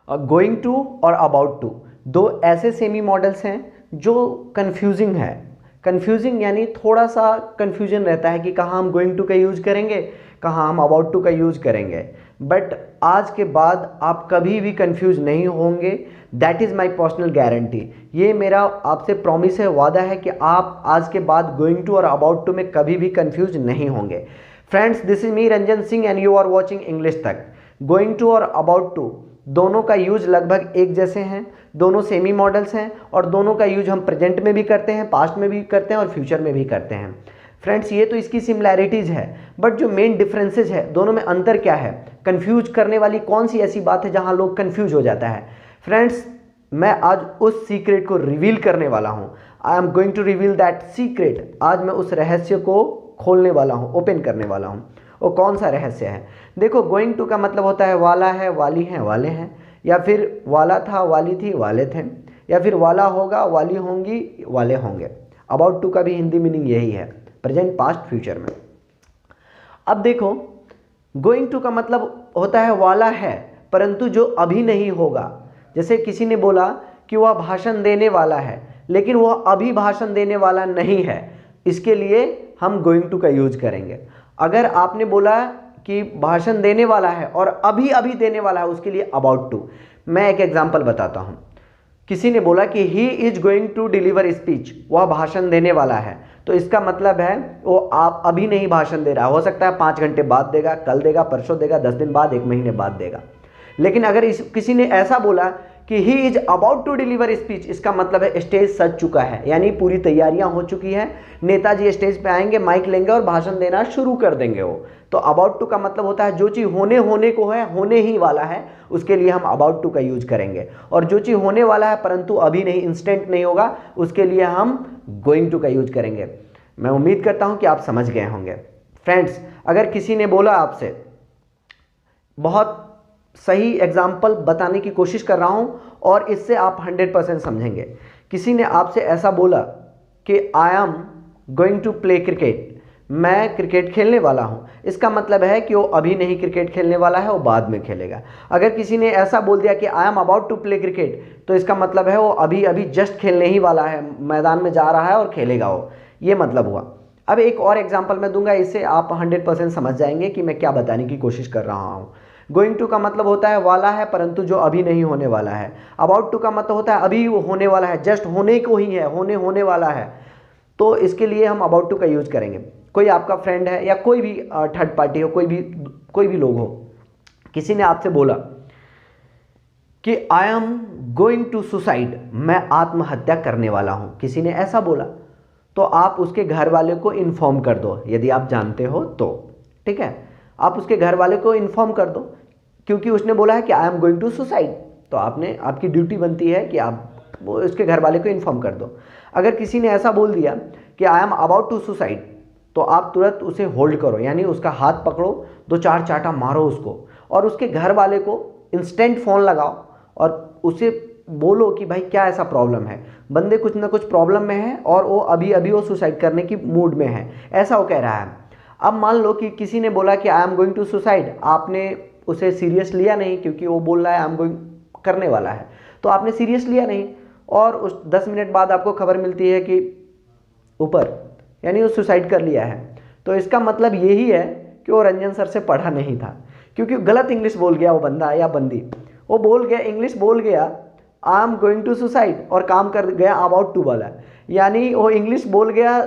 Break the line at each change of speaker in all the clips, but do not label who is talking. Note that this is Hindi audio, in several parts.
गोइंग टू और अबाउट टू दो ऐसे सेमी मॉडल्स हैं जो कंफ्यूजिंग है। कंफ्यूजिंग यानी थोड़ा सा कंफ्यूजन रहता है कि कहाँ हम गोइंग टू का यूज करेंगे, कहाँ हम अबाउट टू का यूज करेंगे। बट आज के बाद आप कभी भी कंफ्यूज नहीं होंगे, that is my personal guarantee. ये मेरा आपसे प्रॉमिस है, वादा है कि आप आज के बाद गोइंग टू और अबाउट टू में कभी भी कंफ्यूज नहीं होंगे। Friends, this is me Ranjan Singh and you are watching English Tak. Going to और अबाउट टू दोनों का यूज लगभग एक जैसे हैं, दोनों सेमी मॉडल्स हैं और दोनों का यूज हम प्रेजेंट में भी करते हैं, पास्ट में भी करते हैं और फ्यूचर में भी करते हैं। फ्रेंड्स, ये तो इसकी सिमिलैरिटीज़ है, बट जो मेन डिफरेंसेस है दोनों में अंतर क्या है, कंफ्यूज करने वाली कौन सी ऐसी बात है जहां लोग कंफ्यूज हो जाता है। फ्रेंड्स, मैं आज उस सीक्रेट को रिवील करने वाला हूं। I am going to reveal that secret. आज मैं उस रहस्य को खोलने वाला हूं, ओपन करने वाला हूं। वो कौन सा रहस्य है? देखो, गोइंग टू का मतलब होता है वाला है, वाली हैं, वाले हैं, या फिर वाला था, वाली थी, वाले थे, या फिर वाला होगा, वाली होंगी, वाले होंगे। अबाउट टू का भी हिंदी मीनिंग यही है, प्रेजेंट, पास्ट, फ्यूचर में। अब देखो, गोइंग टू का मतलब होता है वाला है परंतु जो अभी नहीं होगा। जैसे किसी ने बोला कि वह भाषण देने वाला है लेकिन वह अभी भाषण देने वाला नहीं है, इसके लिए हम गोइंग टू का यूज करेंगे। अगर आपने बोला कि भाषण देने वाला है और अभी अभी देने वाला है, उसके लिए अबाउट टू। मैं एक एग्जांपल बताता हूं। किसी ने बोला कि he is going to deliver speech, वह भाषण देने वाला है, तो इसका मतलब है वो आप अभी नहीं भाषण दे रहा, हो सकता है 5 घंटे बाद देगा, कल देगा, परसों देगा, 10 दिन बाद, 1 महीने बाद देगा। लेकिन अगर किसी ने ऐसा बोला कि he is about to deliver speech, इसका मतलब है स्टेज सज चुका है, यानी पूरी तैयारियां हो चुकी हैं, नेताजी स्टेज पे आएंगे, माइक लेंगे और भाषण देना शुरू कर देंगे वो। तो अबाउट टू का मतलब होता है जो चीज़ होने को है, होने ही वाला है, उसके लिए हम अबाउट टू का यूज करेंगे। और जो चीज़ होने वाला है परंतु अभी नहीं, इंस्टेंट नहीं होगा, उसके लिए हम गोइंग टू का यूज करेंगे। मैं उम्मीद करता हूं कि आप समझ गए होंगे। फ्रेंड्स, अगर किसी ने बोला आपसे, बहुत सही एग्जाम्पल बताने की कोशिश कर रहा हूं और इससे आप 100% समझेंगे। किसी ने आपसे ऐसा बोला कि I am going to play cricket, मैं क्रिकेट खेलने वाला हूं, इसका मतलब है कि वो अभी नहीं क्रिकेट खेलने वाला है, वो बाद में खेलेगा। अगर किसी ने ऐसा बोल दिया कि I am about to play cricket, तो इसका मतलब है वो अभी अभी जस्ट खेलने ही वाला है, मैदान में जा रहा है और खेलेगा वो, ये मतलब हुआ। अब एक और एग्जाम्पल मैं दूंगा, इससे आप 100% समझ जाएंगे कि मैं क्या बताने की कोशिश कर रहा हूँ। गोइंग टू का मतलब होता है वाला है परंतु जो अभी नहीं होने वाला है। अबाउट टू का मतलब होता है अभी वो होने वाला है, जस्ट होने को ही है, होने वाला है, तो इसके लिए हम अबाउट टू का यूज करेंगे। कोई आपका फ्रेंड है या कोई भी थर्ड पार्टी हो, कोई भी लोग हो, किसी ने आपसे बोला कि I am going to suicide, मैं आत्महत्या करने वाला हूं, किसी ने ऐसा बोला, तो आप उसके घर वाले को इन्फॉर्म कर दो, यदि आप जानते हो तो, ठीक है, आप उसके घर वाले को इन्फॉर्म कर दो, क्योंकि उसने बोला है कि I am going to suicide, तो आपकी ड्यूटी बनती है कि आप वो उसके घर वाले को इन्फॉर्म कर दो। अगर किसी ने ऐसा बोल दिया कि I am about to suicide, तो आप तुरंत उसे होल्ड करो, यानी उसका हाथ पकड़ो, 2-4 चाटा मारो उसको और उसके घर वाले को इंस्टेंट फ़ोन लगाओ और उसे बोलो कि भाई क्या ऐसा प्रॉब्लम है। बंदे कुछ ना कुछ प्रॉब्लम में है और वो अभी अभी वो सुसाइड करने की मूड में है, ऐसा वो कह रहा है। अब मान लो कि किसी ने बोला कि I am going to suicide, आपने उसे सीरियस लिया नहीं, क्योंकि वो बोल रहा है आई एम गोइंग करने वाला है, तो आपने सीरियस लिया नहीं, और उस 10 मिनट बाद आपको खबर मिलती है कि ऊपर, यानी वो सुसाइड कर लिया है। तो इसका मतलब यही है कि वो रंजन सर से पढ़ा नहीं था, क्योंकि गलत इंग्लिश बोल गया वो बंदा या बंदी, वो बोल गया, इंग्लिश बोल गया I am going to suicide और काम कर गया अबाउट टू वाला, यानी वो इंग्लिश बोल गया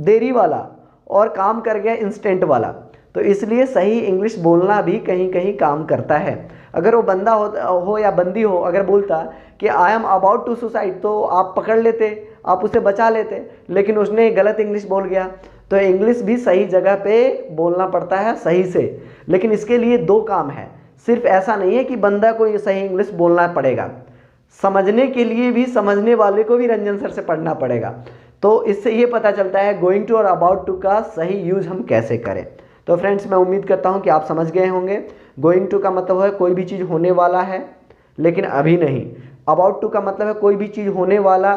देरी वाला और काम कर गया इंस्टेंट वाला। तो इसलिए सही इंग्लिश बोलना भी कहीं कहीं काम करता है। अगर वो बंदा हो या बंदी हो, अगर बोलता कि I am about to suicide, तो आप पकड़ लेते, आप उसे बचा लेते, लेकिन उसने गलत इंग्लिश बोल गया। तो इंग्लिश भी सही जगह पे बोलना पड़ता है सही से, लेकिन इसके लिए 2 काम है। सिर्फ ऐसा नहीं है कि बंदा को ये सही इंग्लिश बोलना पड़ेगा, समझने के लिए भी समझने वाले को भी रंजन सर से पढ़ना पड़ेगा। तो इससे ये पता चलता है गोइंग टू और अबाउट टू का सही यूज हम कैसे करें। तो फ्रेंड्स, मैं उम्मीद करता हूँ कि आप समझ गए होंगे। गोइंग टू का मतलब है कोई भी चीज़ होने वाला है लेकिन अभी नहीं। अबाउट टू का मतलब है कोई भी चीज़ होने वाला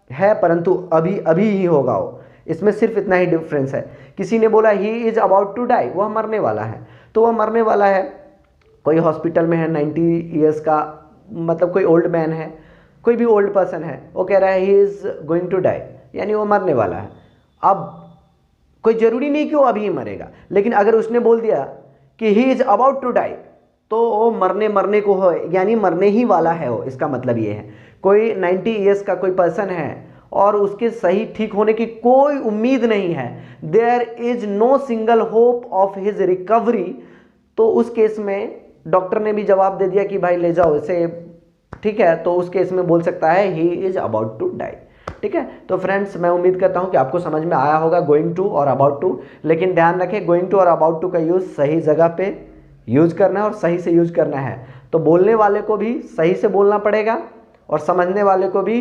है परंतु अभी अभी ही होगा वो। इसमें सिर्फ इतना ही डिफरेंस है। किसी ने बोला he is about to die, वह मरने वाला है, तो वह मरने वाला है, कोई हॉस्पिटल में है, 90 ईयर्स का मतलब कोई ओल्ड मैन है, कोई भी ओल्ड पर्सन है, वो कह रहा है he is going to die, यानी वो मरने वाला है। अब कोई ज़रूरी नहीं कि वो अभी मरेगा, लेकिन अगर उसने बोल दिया कि he is about to die, तो वो मरने को हो, यानी मरने ही वाला है वो, इसका मतलब ये है। कोई 90 ईयर्स का कोई पर्सन है और उसके सही ठीक होने की कोई उम्मीद नहीं है, there is no single hope of his recovery, तो उस केस में डॉक्टर ने भी जवाब दे दिया कि भाई ले जाओ इसे, ठीक है, तो उस केस में बोल सकता है he is about to die. ठीक है, तो फ्रेंड्स मैं उम्मीद करता हूं कि आपको समझ में आया होगा गोइंग टू और अबाउट टू, लेकिन ध्यान रखें गोइंग टू और अबाउट टू का यूज सही जगह पे यूज करना है और सही से यूज करना है। तो बोलने वाले को भी सही से बोलना पड़ेगा और समझने वाले को भी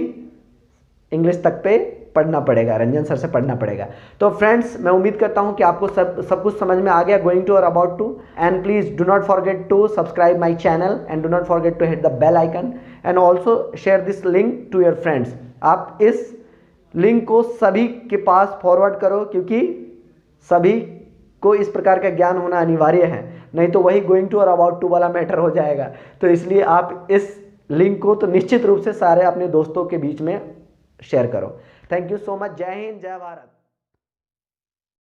इंग्लिश तक पे पढ़ना पड़ेगा, रंजन सर से पढ़ना पड़ेगा। तो फ्रेंड्स मैं उम्मीद करता हूं कि आपको सब कुछ समझ में आ गया गोइंग टू और about to. And please do not forget to subscribe my channel and do not forget to hit the bell icon and also share this link to your friends. आप इस लिंक को सभी के पास फॉरवर्ड करो, क्योंकि सभी को इस प्रकार का ज्ञान होना अनिवार्य है, नहीं तो वही गोइंग टू और अबाउट टू वाला मैटर हो जाएगा। तो इसलिए आप इस लिंक को तो निश्चित रूप से सारे अपने दोस्तों के बीच में शेयर करो। Thank you so much. जय हिंद, जय भारत।